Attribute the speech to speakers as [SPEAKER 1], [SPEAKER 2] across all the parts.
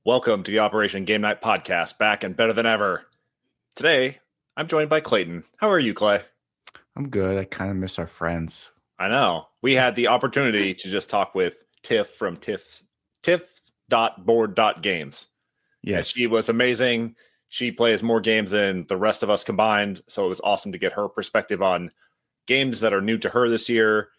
[SPEAKER 1] Welcome to the Operation Game Night podcast, back and better than ever. Today, I'm joined by Clayton. How are you, Clay?
[SPEAKER 2] I'm good. I kind of miss our friends.
[SPEAKER 1] I know. We had the opportunity to just talk with Tiff from tiff.board.games.
[SPEAKER 2] Yes.
[SPEAKER 1] And she was amazing. She plays more games than the rest of us combined, so it was awesome to get her perspective on games that are new to her this year.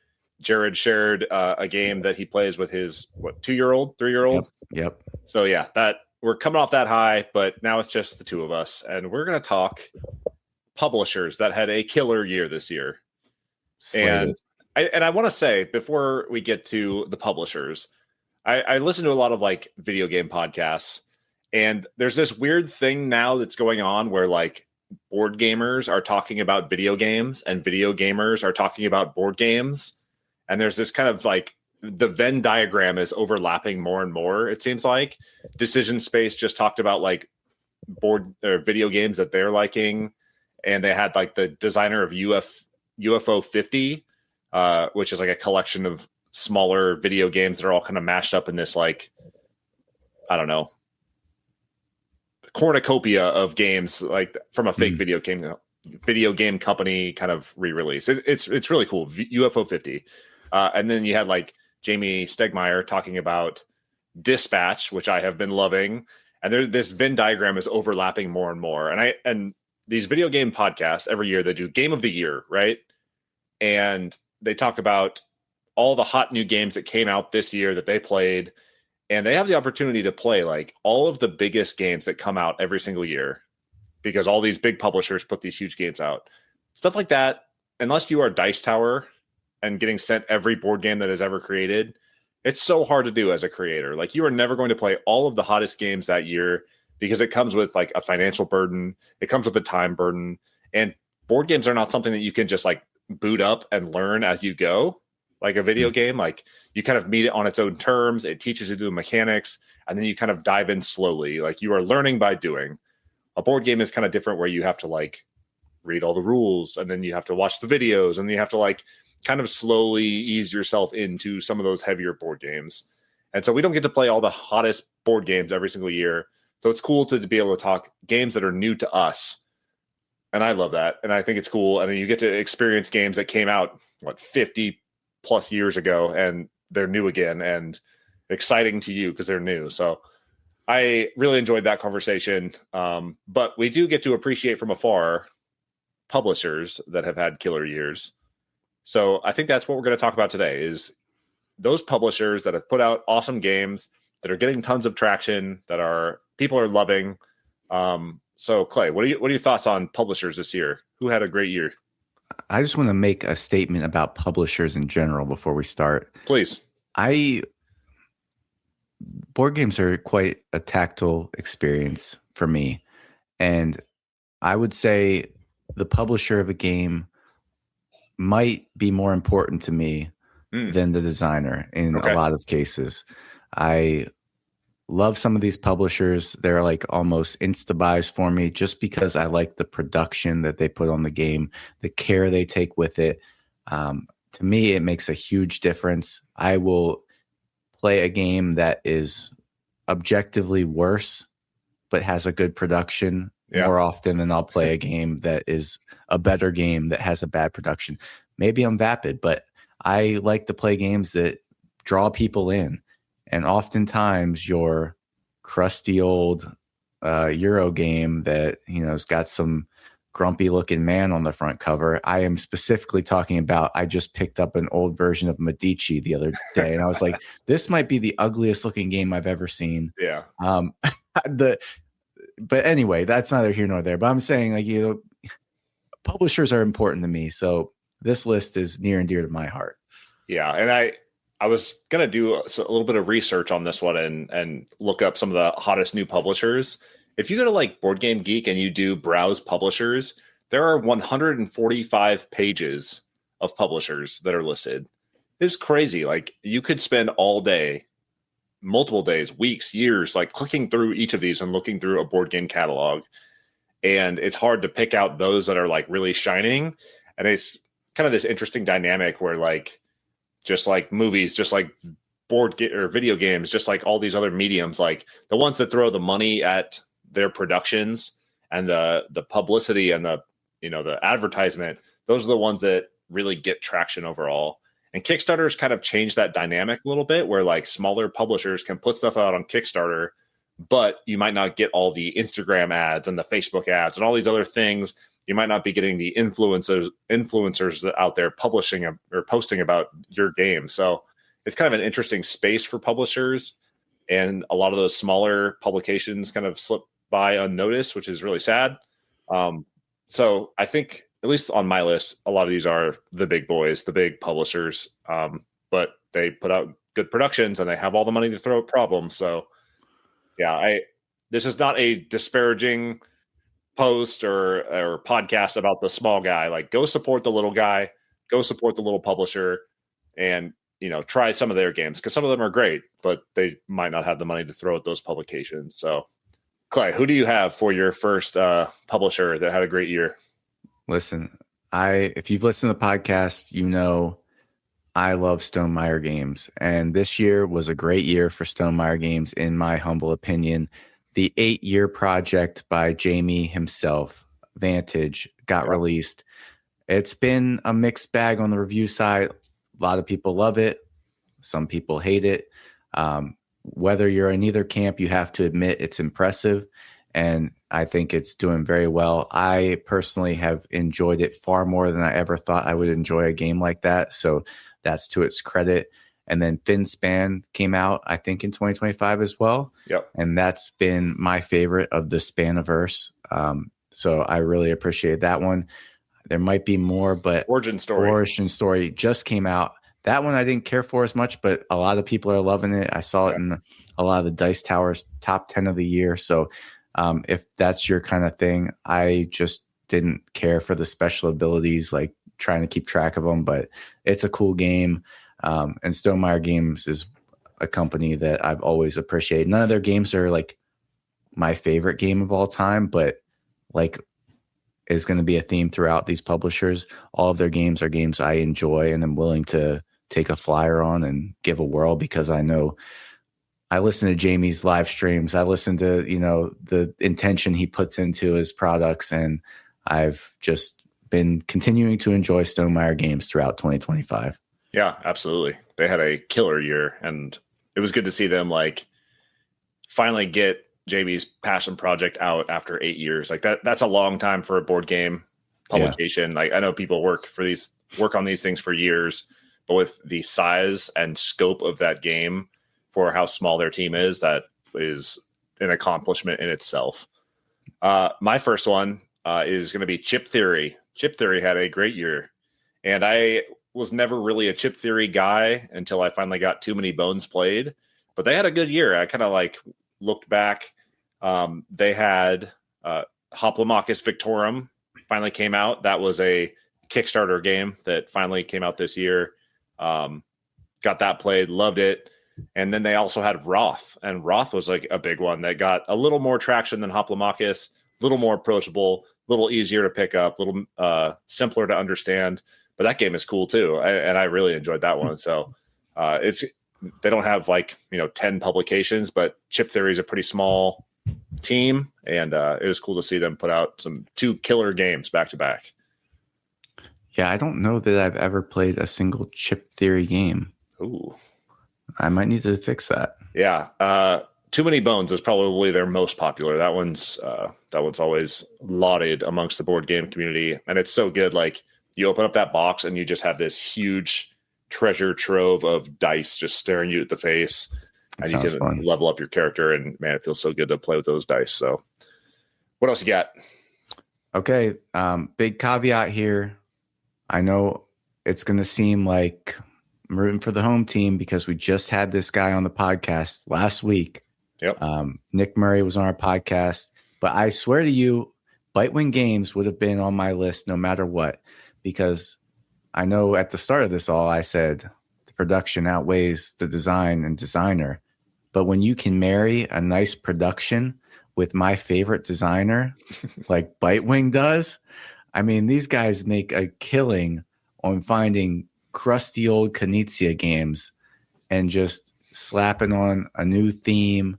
[SPEAKER 1] Jared shared a game that he plays with his 2-year-old, 3-year-old.
[SPEAKER 2] Yep.
[SPEAKER 1] So yeah, that we're coming off that high, but now it's just the two of us, and we're going to talk publishers that had a killer year this year.
[SPEAKER 2] Slated.
[SPEAKER 1] And I want to say, before we get to the publishers, I listen to a lot of like video game podcasts, and there's this weird thing now that's going on where like board gamers are talking about video games and video gamers are talking about board games. And there's this kind of like the Venn diagram is overlapping more and more. It seems like Decision Space just talked about like board or video games that they're liking. And they had like the designer of UFO 50, which is like a collection of smaller video games that are all kind of mashed up in this, like, I don't know, cornucopia of games, like from a fake video game company kind of re-release. It's really cool. UFO 50. And then you had like Jamie Stegmaier talking about Dispatch, which I have been loving. And this Venn diagram is overlapping more and more. And these video game podcasts every year, they do Game of the Year, right? And they talk about all the hot new games that came out this year that they played. And they have the opportunity to play like all of the biggest games that come out every single year because all these big publishers put these huge games out. Stuff like that, unless you are Dice Tower and getting sent every board game that is ever created, it's so hard to do as a creator. Like, you are never going to play all of the hottest games that year because it comes with like a financial burden. It comes with a time burden. And board games are not something that you can just like boot up and learn as you go. Like a video game, like you kind of meet it on its own terms. It teaches you the mechanics, and then you kind of dive in slowly. Like, you are learning by doing. A board game is kind of different, where you have to like read all the rules, and then you have to watch the videos, and you have to like kind of slowly ease yourself into some of those heavier board games. And so we don't get to play all the hottest board games every single year. So it's cool to be able to talk games that are new to us. And I love that. And I think it's cool. And then you get to experience games that came out, 50 plus years ago, and they're new again and exciting to you because they're new. So I really enjoyed that conversation. But we do get to appreciate from afar publishers that have had killer years. So I think that's what we're going to talk about today, is those publishers that have put out awesome games that are getting tons of traction, that people are loving. So Clay, what are your thoughts on publishers this year? Who had a great year?
[SPEAKER 2] I just want to make a statement about publishers in general before we start.
[SPEAKER 1] Please.
[SPEAKER 2] Board games are quite a tactile experience for me. And I would say the publisher of a game might be more important to me than the designer in a lot of cases. I love some of these publishers. They're like almost insta-buys for me just because I like the production that they put on the game, the care they take with it. To me, it makes a huge difference. I will play a game that is objectively worse but has a good production more often than I'll play a game that is a better game that has a bad production. Maybe I'm vapid, but I like to play games that draw people in. And oftentimes your crusty old Euro game that, has got some grumpy looking man on the front cover. I am specifically talking about, I just picked up an old version of Medici the other day, and I was like, this might be the ugliest looking game I've ever seen.
[SPEAKER 1] Yeah.
[SPEAKER 2] But anyway, that's neither here nor there. But I'm saying, like, publishers are important to me. So this list is near and dear to my heart.
[SPEAKER 1] Yeah. And I was going to do a little bit of research on this one and look up some of the hottest new publishers. If you go to like Board Game Geek and you do browse publishers, there are 145 pages of publishers that are listed. It's crazy. Like, you could spend all day, multiple days, weeks, years, like clicking through each of these and looking through a board game catalog. And it's hard to pick out those that are like really shining. And it's kind of this interesting dynamic where, like, just like movies, just like or video games, just like all these other mediums, like the ones that throw the money at their productions and the publicity and the advertisement, those are the ones that really get traction overall. And Kickstarter's kind of changed that dynamic a little bit, where like smaller publishers can put stuff out on Kickstarter, but you might not get all the Instagram ads and the Facebook ads and all these other things. You might not be getting the influencers out there publishing or posting about your game. So it's kind of an interesting space for publishers, and a lot of those smaller publications kind of slip by unnoticed, which is really sad. So I think, at least on my list, a lot of these are the big boys, the big publishers, but they put out good productions and they have all the money to throw at problems. So yeah, this is not a disparaging post or podcast about the small guy. Like, go support the little guy, go support the little publisher, and try some of their games, because some of them are great, but they might not have the money to throw at those publications. So Clay, who do you have for your first publisher that had a great year?
[SPEAKER 2] Listen, if you've listened to the podcast, I love Stonemaier games, and this year was a great year for Stonemaier games, in my humble opinion. The 8-year project by Jamie himself, Vantage, got released. It's been a mixed bag on the review side. A lot of people love it. Some people hate it. Whether you're in either camp, you have to admit it's impressive, and I think it's doing very well. I personally have enjoyed it far more than I ever thought I would enjoy a game like that, so that's to its credit. And then FinSpan came out, I think, in 2025 as well.
[SPEAKER 1] Yep.
[SPEAKER 2] And that's been my favorite of the Spaniverse. So I really appreciate that one. There might be more, but
[SPEAKER 1] Origin Story
[SPEAKER 2] just came out. That one I didn't care for as much, but a lot of people are loving it. I saw it in a lot of the Dice Towers top 10 of the year. So if that's your kind of thing, I just didn't care for the special abilities, like trying to keep track of them, but it's a cool game. And Stonemaier Games is a company that I've always appreciated. None of their games are like my favorite game of all time, but like is going to be a theme throughout these publishers. All of their games are games I enjoy and I'm willing to take a flyer on and give a whirl, because I know I listen to Jamie's live streams. I listen to, the intention he puts into his products, and I've just been continuing to enjoy Stonemaier Games throughout 2025.
[SPEAKER 1] Yeah, absolutely. They had a killer year, and it was good to see them like finally get Jamie's passion project out after 8 years. Like that's a long time for a board game publication. Yeah. Like, I know people work on these things for years, but with the size and scope of that game for how small their team is, that is an accomplishment in itself. My first one is going to be Chip Theory. Chip Theory had a great year, and I was never really a Chip Theory guy until I finally got Too Many Bones played, but they had a good year. I kind of like looked back. They had Hoplomachus Victorum finally came out. That was a Kickstarter game that finally came out this year. Got that played, loved it. And then they also had Roth, and Roth was like a big one that got a little more traction than Hoplomachus, a little more approachable, a little easier to pick up, a little simpler to understand. But that game is cool too, and I really enjoyed that one. So they don't have 10 publications, but Chip Theory is a pretty small team, and it was cool to see them put out 2 killer games back to back.
[SPEAKER 2] Yeah, I don't know that I've ever played a single Chip Theory game.
[SPEAKER 1] Ooh,
[SPEAKER 2] I might need to fix that.
[SPEAKER 1] Yeah, Too Many Bones is probably their most popular. That one's always lauded amongst the board game community, and it's so good. Like, you open up that box and you just have this huge treasure trove of dice just staring you at the face, and you can fun. Level up your character. And man, it feels so good to play with those dice. So what else you got?
[SPEAKER 2] Okay. Big caveat here. I know it's going to seem like I'm rooting for the home team because we just had this guy on the podcast last week.
[SPEAKER 1] Yep.
[SPEAKER 2] Nick Murray was on our podcast, but I swear to you, Bitewing Games would have been on my list no matter what. Because I know at the start of this all, I said the production outweighs the design and designer. But when you can marry a nice production with my favorite designer, like Bitewing does, I mean, these guys make a killing on finding crusty old Knizia games and just slapping on a new theme,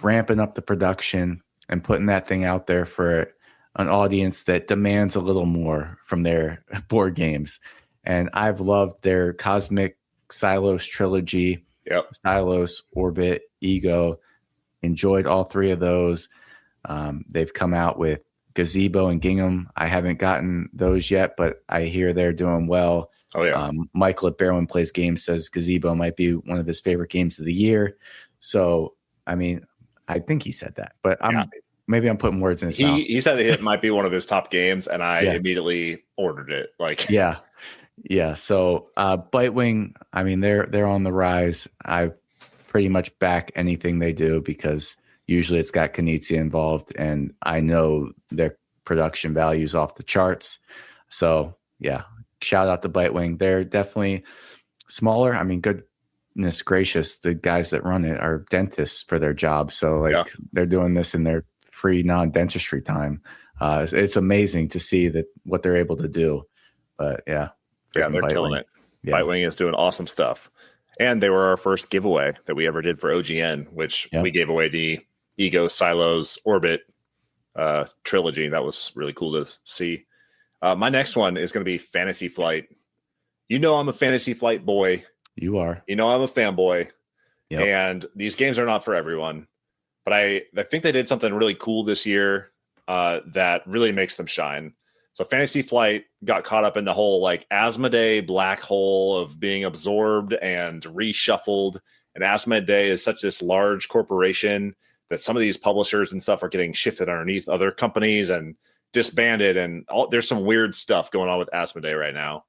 [SPEAKER 2] ramping up the production, and putting that thing out there for an audience that demands a little more from their board games. And I've loved their Cosmic Silos trilogy, Silos, Orbit, Ego. Enjoyed all three of those. They've come out with Gazebo and Gingham. I haven't gotten those yet, but I hear they're doing well.
[SPEAKER 1] Oh, yeah.
[SPEAKER 2] Michael at Bearman Plays Games says Gazebo might be one of his favorite games of the year. So, I mean, I think he said that, but maybe I'm putting words in his mouth.
[SPEAKER 1] He said it might be one of his top games, and I immediately ordered it.
[SPEAKER 2] Yeah. So, Bitewing, I mean, they're on the rise. I pretty much back anything they do because usually it's got Knizia involved, and I know their production values off the charts. So, yeah, shout out to Bitewing. They're definitely smaller. I mean, goodness gracious, the guys that run it are dentists for their job. So, they're doing this in their free non-dentistry time. It's amazing to see what they're able to do. But, yeah,
[SPEAKER 1] they're killing it. Yeah. Bitewing is doing awesome stuff. And they were our first giveaway that we ever did for OGN, which we gave away the Ego, Silos, Orbit trilogy. That was really cool to see. My next one is going to be Fantasy Flight. You know I'm a Fantasy Flight boy.
[SPEAKER 2] You are.
[SPEAKER 1] You know I'm a fanboy. Yep. And these games are not for everyone. But I think they did something really cool this year that really makes them shine. So Fantasy Flight got caught up in the whole like Asmodee black hole of being absorbed and reshuffled. And Asmodee is such this large corporation that some of these publishers and stuff are getting shifted underneath other companies and disbanded. And there's some weird stuff going on with Asmodee right now.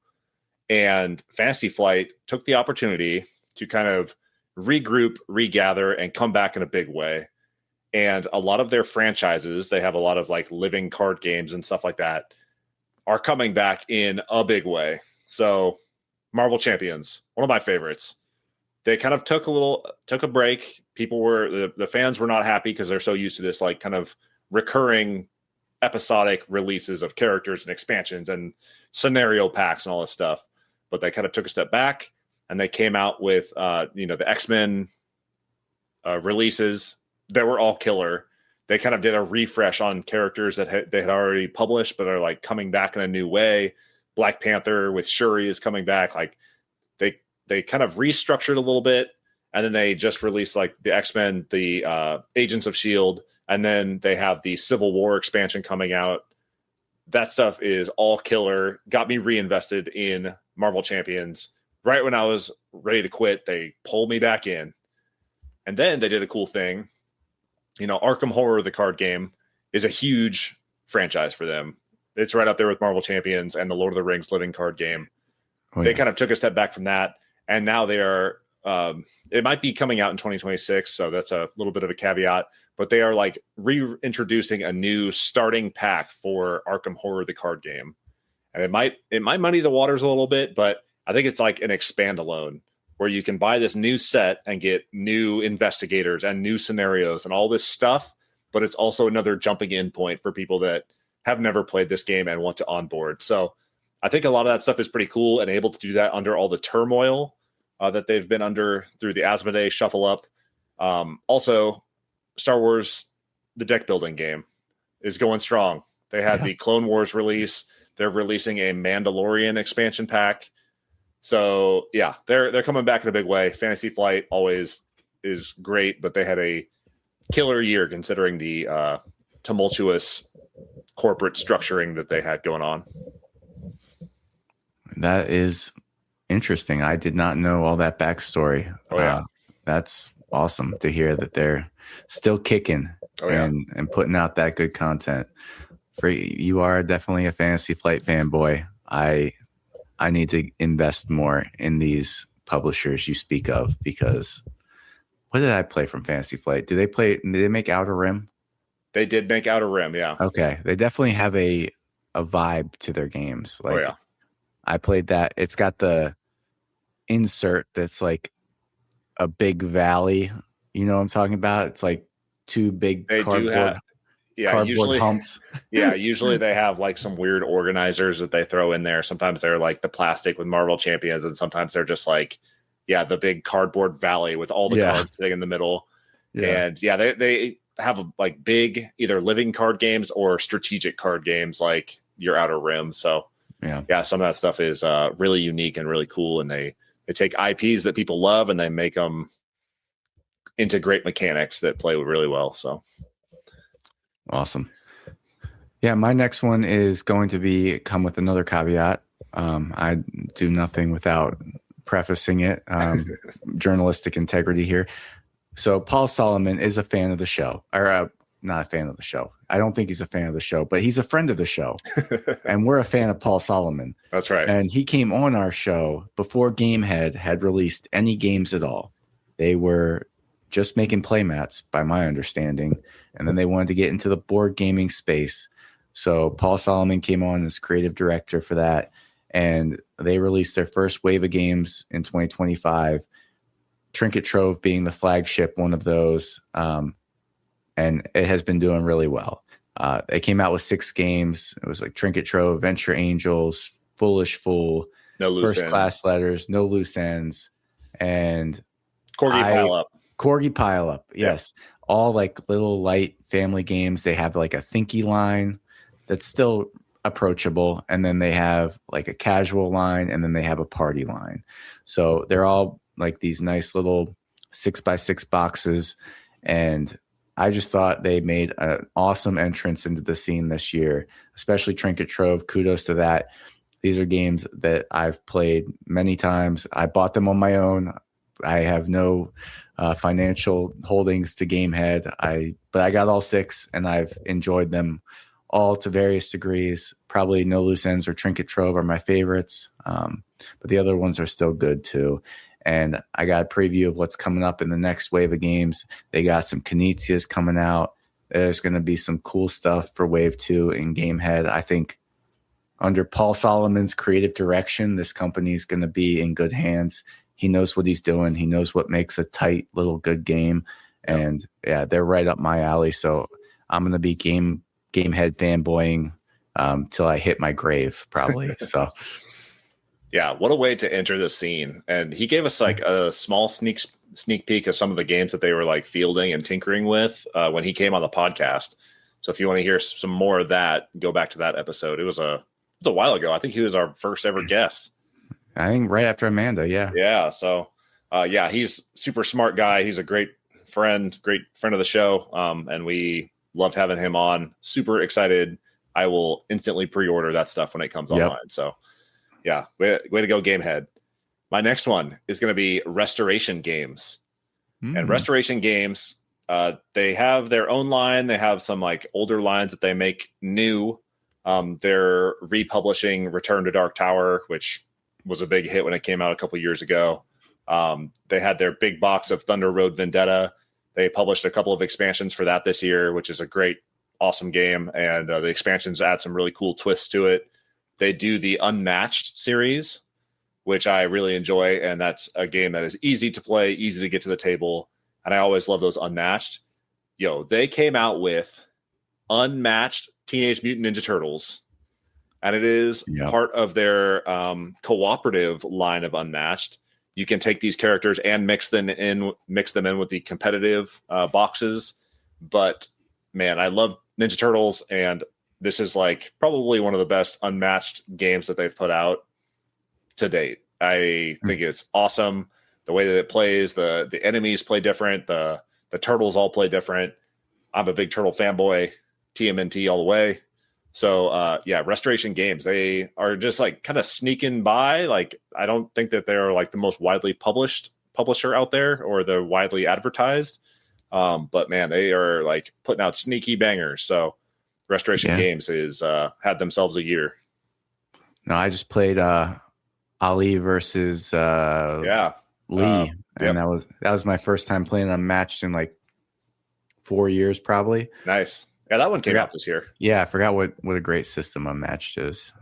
[SPEAKER 1] And Fantasy Flight took the opportunity to kind of regroup, regather, and come back in a big way. And a lot of their franchises, they have a lot of like living card games and stuff like that, are coming back in a big way. So Marvel Champions, one of my favorites. They kind of took a break. People the fans were not happy because they're so used to this like kind of recurring episodic releases of characters and expansions and scenario packs and all this stuff. But they kind of took a step back and they came out with the X-Men releases that were all killer. They kind of did a refresh on characters that they had already published, but are like coming back in a new way. Black Panther with Shuri is coming back. Like they kind of restructured a little bit, and then they just released like the X-Men, the Agents of S.H.I.E.L.D., and then they have the Civil War expansion coming out. That stuff is all killer. Got me reinvested in Marvel Champions. Right when I was ready to quit, they pulled me back in. And then they did a cool thing. Arkham Horror, the card game, is a huge franchise for them. It's right up there with Marvel Champions and the Lord of the Rings living card game. They kind of took a step back from that. And now they are, it might be coming out in 2026. So that's a little bit of a caveat. But they are like reintroducing a new starting pack for Arkham Horror, the card game. And it might muddy the waters a little bit, but I think it's like an expand alone, where you can buy this new set and get new investigators and new scenarios and all this stuff. But it's also another jumping in point for people that have never played this game and want to onboard. So I think a lot of that stuff is pretty cool and able to do that under all the turmoil that they've been under through the Asmodee shuffle up. Also, Star Wars, the deck building game, is going strong. They had the Clone Wars release. They're releasing a Mandalorian expansion pack. So yeah, they're coming back in a big way. Fantasy Flight always is great, but they had a killer year considering the tumultuous corporate structuring that they had going on.
[SPEAKER 2] That is interesting. I did not know all that backstory.
[SPEAKER 1] Oh yeah,
[SPEAKER 2] that's awesome to hear that they're still kicking and putting out that good content. You are definitely a Fantasy Flight fanboy. I need to invest more in these publishers you speak of, because what did I play from Fantasy Flight? Did they make Outer Rim?
[SPEAKER 1] They did make Outer Rim, yeah.
[SPEAKER 2] Okay. They definitely have a vibe to their games. Like, I played that. It's got the insert that's like a big valley. You know what I'm talking about? It's like two big cardboard
[SPEAKER 1] usually
[SPEAKER 2] humps.
[SPEAKER 1] Usually they have like some weird organizers that they throw in there. Sometimes they're like the plastic with Marvel Champions, and sometimes they're just like the big cardboard valley with all the cards sitting in the middle. And they have like big either living card games or strategic card games like your Outer Rim. So some of that stuff is really unique and really cool. And they take IPs that people love and they make them into great mechanics that play really well. So
[SPEAKER 2] awesome. Yeah, my next one is going to come with another caveat. I do nothing without prefacing it. Journalistic integrity here. So Paul Solomon is a fan of the show, or not a fan of the show. I don't think he's a fan of the show, but he's a friend of the show. And we're a fan of Paul Solomon.
[SPEAKER 1] That's right.
[SPEAKER 2] And he came on our show before Gamehead had released any games at all. They were just making playmats, by my understanding. And then they wanted to get into the board gaming space. So Paul Solomon came on as creative director for that. And they released their first wave of games in 2025. Trinket Trove being the flagship, one of those. And it has been doing really well. They came out with 6 games. It was like Trinket Trove, Venture Angels, Foolish Fool, First Class Letters, No Loose Ends, and Corgi Pile Up. Yes. All like little light family games. They have like a thinky line that's still approachable. And then they have like a casual line, and then they have a party line. So they're all like these nice little 6x6 boxes. And I just thought they made an awesome entrance into the scene this year, especially Trinket Trove. Kudos to that. These are games that I've played many times. I bought them on my own. I have no financial holdings to Gamehead. But I got all 6 and I've enjoyed them all to various degrees. Probably No Loose Ends or Trinket Trove are my favorites. But the other ones are still good too. And I got a preview of what's coming up in the next wave of games. They got some Knizias coming out. There's going to be some cool stuff for Wave 2 in Gamehead. I think under Paul Solomon's creative direction, this company is going to be in good hands. He knows what he's doing. He knows what makes a tight little good game. And they're right up my alley. So I'm going to be Gamehead fanboying till I hit my grave, probably. So.
[SPEAKER 1] Yeah, what a way to enter the scene. And he gave us like a small sneak peek of some of the games that they were like fielding and tinkering with when he came on the podcast. So if you want to hear some more of that, go back to that episode. It was a while ago. I think he was our first ever guest.
[SPEAKER 2] I think right after Amanda, yeah.
[SPEAKER 1] Yeah, so he's super smart guy. He's a great friend of the show. And we loved having him on. Super excited. I will instantly pre-order that stuff when it comes online. So yeah, way to go, Gamehead. My next one is going to be Restoration Games. And Restoration Games, they have their own line. They have some like older lines that they make new. They're republishing Return to Dark Tower, which was a big hit when it came out a couple years ago. They had their big box of Thunder Road Vendetta. They published a couple of expansions for that this year, which is a great, awesome game. And the expansions add some really cool twists to it. They do the Unmatched series, which I really enjoy. And that's a game that is easy to play, easy to get to the table. And I always love those Unmatched. They came out with Unmatched Teenage Mutant Ninja Turtles. And it is part of their cooperative line of Unmatched. You can take these characters and mix them in with the competitive boxes. But man, I love Ninja Turtles, and this is like probably one of the best Unmatched games that they've put out to date. I think it's awesome. The way that it plays, the enemies play different. The turtles all play different. I'm a big turtle fanboy, TMNT all the way. So Restoration Games, they are just like kind of sneaking by. Like, I don't think that they're like the most widely published publisher out there or the widely advertised. But man, they are like putting out sneaky bangers. So Restoration Games is had themselves a year.
[SPEAKER 2] No, I just played Ali versus Lee, and that was my first time playing Unmatched in like 4 years, probably.
[SPEAKER 1] Nice. Yeah, that one came out this year.
[SPEAKER 2] Yeah, I forgot what a great system Unmatched is.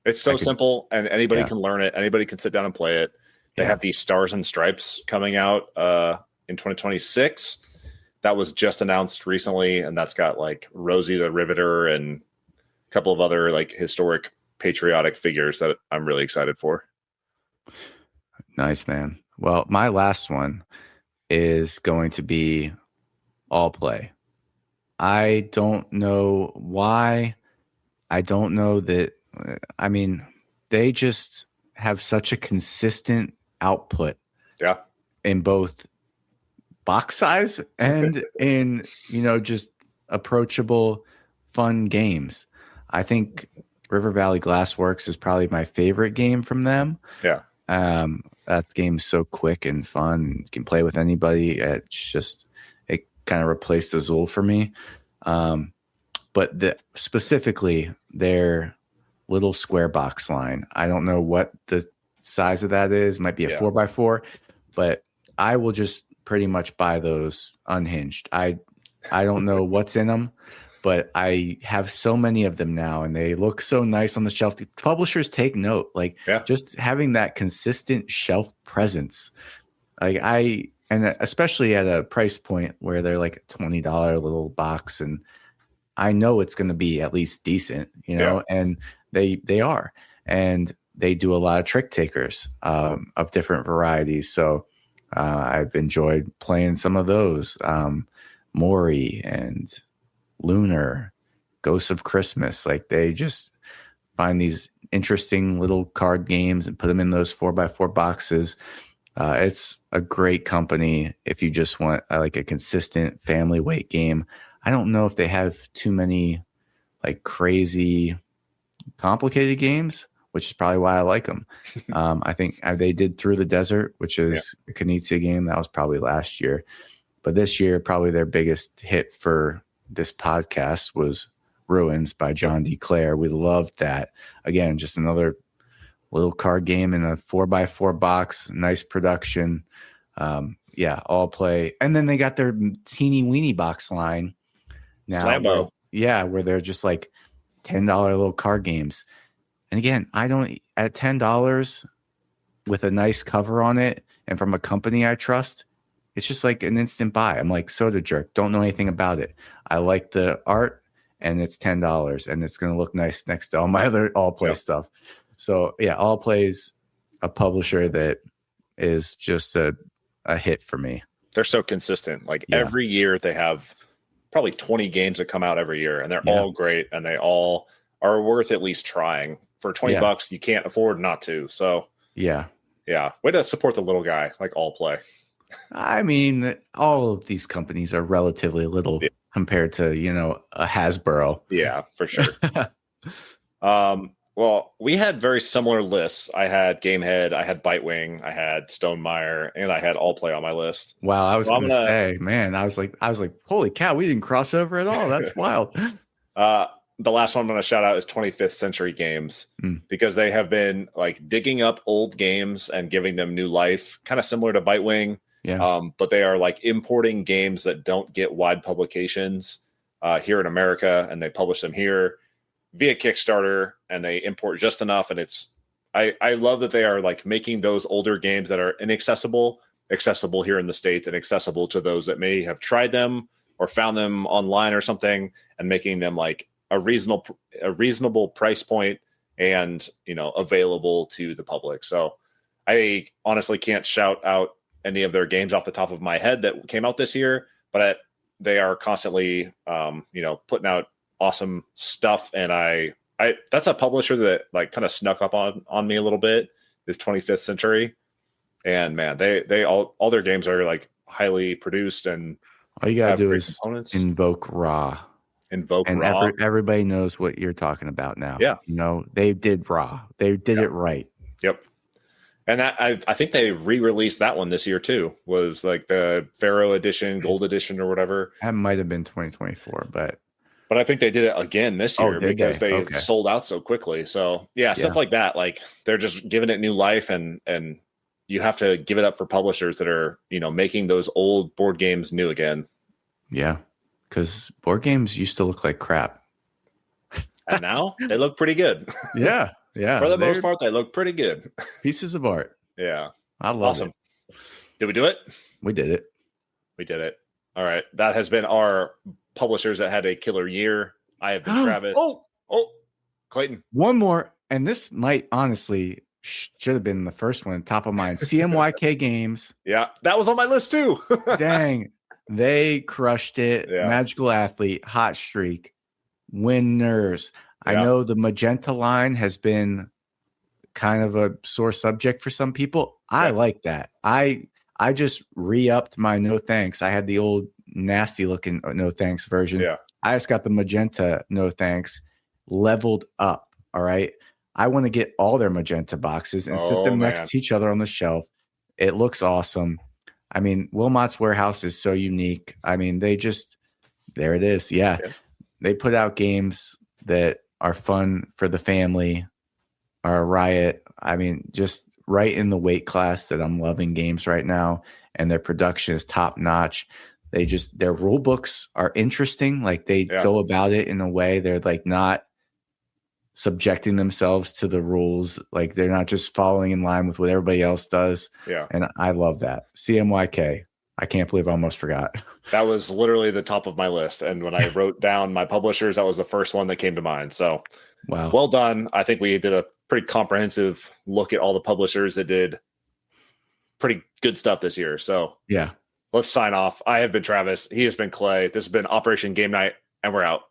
[SPEAKER 1] It's so simple, and anybody can learn it. Anybody can sit down and play it. They have these Stars and Stripes coming out in 2026. That was just announced recently, and that's got like Rosie the Riveter and a couple of other like historic patriotic figures that I'm really excited for.
[SPEAKER 2] Nice, man. Well, my last one is going to be All Play. I don't know why. I don't know that. I mean, they just have such a consistent output.
[SPEAKER 1] Yeah.
[SPEAKER 2] In both box size and in, just approachable, fun games. I think River Valley Glassworks is probably my favorite game from them.
[SPEAKER 1] Yeah.
[SPEAKER 2] That game's so quick and fun. You can play with anybody. It kind of replaced Azul for me. But specifically their little square box line. I don't know what the size of that is. Might be a 4x4, but I will just pretty much buy those unhinged. I don't know what's in them, but I have so many of them now, and they look so nice on the shelf. The publishers take note, just having that consistent shelf presence. And especially at a price point where they're like a $20 little box, and I know it's going to be at least decent, and they are, and they do a lot of trick takers of different varieties. So I've enjoyed playing some of those, Maury and Lunar, Ghosts of Christmas. Like, they just find these interesting little card games and put them in those 4x4 boxes. It's a great company if you just want a consistent family weight game. I don't know if they have too many crazy complicated games, which is probably why I like them. I think they did Through the Desert, which is a Knizia game. That was probably last year. But this year, probably their biggest hit for this podcast was Ruins by John D. Clare. We loved that. Again, just another little card game in a 4x4 box, nice production. All play. And then they got their teeny weeny box line now.
[SPEAKER 1] Slambo.
[SPEAKER 2] Where they're just like $10 little card games. And again, I don't, at $10 with a nice cover on it and from a company I trust, it's just like an instant buy. I'm like Soda Jerk. Don't know anything about it. I like the art, and it's $10, and it's going to look nice next to all my other All Play stuff. So All Play's a publisher that is just a hit for me.
[SPEAKER 1] They're so consistent. Every year they have probably 20 games that come out every year, and they're all great, and they all are worth at least trying. For $20, you can't afford not to. So way to support the little guy, like All Play.
[SPEAKER 2] I mean, all of these companies are relatively little compared to a Hasbro.
[SPEAKER 1] Yeah, for sure. Well, we had very similar lists. I had Gamehead, I had Bitewing, I had Stonemaier, and I had All Play on my list.
[SPEAKER 2] Wow, I was going to say, man, I was like, holy cow, we didn't cross over at all. That's wild.
[SPEAKER 1] The last one I'm going to shout out is 25th Century Games, because they have been digging up old games and giving them new life, kind of similar to Bitewing.
[SPEAKER 2] Yeah.
[SPEAKER 1] But they are importing games that don't get wide publications here in America, and they publish them here via Kickstarter, and they import just enough. And I love that they are making those older games that are inaccessible accessible here in the States and accessible to those that may have tried them or found them online or something, and making them a reasonable price point and available to the public. So I honestly can't shout out any of their games off the top of my head that came out this year, but they are constantly putting out awesome stuff. And I that's a publisher that kind of snuck up on me a little bit, is 25th Century. And man, they all their games are highly produced, and
[SPEAKER 2] all you gotta do is invoke Ra.
[SPEAKER 1] And
[SPEAKER 2] everybody knows what you're talking about now.
[SPEAKER 1] Yeah.
[SPEAKER 2] They did Ra. They did it right.
[SPEAKER 1] Yep. And that I think they re-released that one this year too. Was the Pharaoh edition, Gold edition, or whatever.
[SPEAKER 2] That might have been 2024, but
[SPEAKER 1] I think they did it again this year because they sold out so quickly. So stuff like that. They're just giving it new life, and you have to give it up for publishers that are making those old board games new again.
[SPEAKER 2] Yeah. Because board games used to look like crap.
[SPEAKER 1] And now they look pretty good.
[SPEAKER 2] Yeah.
[SPEAKER 1] For the most part, they look pretty good.
[SPEAKER 2] Pieces of art.
[SPEAKER 1] Yeah.
[SPEAKER 2] I love it.
[SPEAKER 1] Did we do it?
[SPEAKER 2] We did it.
[SPEAKER 1] We did it. All right. That has been our publishers that had a killer year. I have been Travis.
[SPEAKER 2] Oh,
[SPEAKER 1] Clayton.
[SPEAKER 2] One more. And this might honestly should have been the first one, top of mind. CMYK Games.
[SPEAKER 1] Yeah, that was on my list too.
[SPEAKER 2] Dang, they crushed it.
[SPEAKER 1] Yeah.
[SPEAKER 2] Magical Athlete, Hot Streak, winners. I
[SPEAKER 1] Yeah.
[SPEAKER 2] know the magenta line has been kind of a sore subject for some people. I like that. I just re-upped my no thanks. I had the old nasty looking no thanks version.
[SPEAKER 1] Yeah.
[SPEAKER 2] I just got the magenta no thanks leveled up. All right. I want to get all their magenta boxes and sit them next to each other on the shelf. It looks awesome. I mean, Wilmot's Warehouse is so unique. I mean, there it is. Yeah. They put out games that are fun for the family, are a riot. I mean, just right in the weight class that I'm loving games right now. And their production is top notch. Their rule books are interesting. Like they go about it in a way they're like not subjecting themselves to the rules. Like they're not just following in line with what everybody else does.
[SPEAKER 1] Yeah.
[SPEAKER 2] And I love that. CMYK. I can't believe I almost forgot.
[SPEAKER 1] That was literally the top of my list. And when I wrote down my publishers, that was the first one that came to mind. So
[SPEAKER 2] wow.
[SPEAKER 1] Well done. I think we did a pretty comprehensive look at all the publishers that did pretty good stuff this year. So
[SPEAKER 2] yeah,
[SPEAKER 1] let's sign off. I have been Travis. He has been Clay. This has been Operation Game Night, and we're out.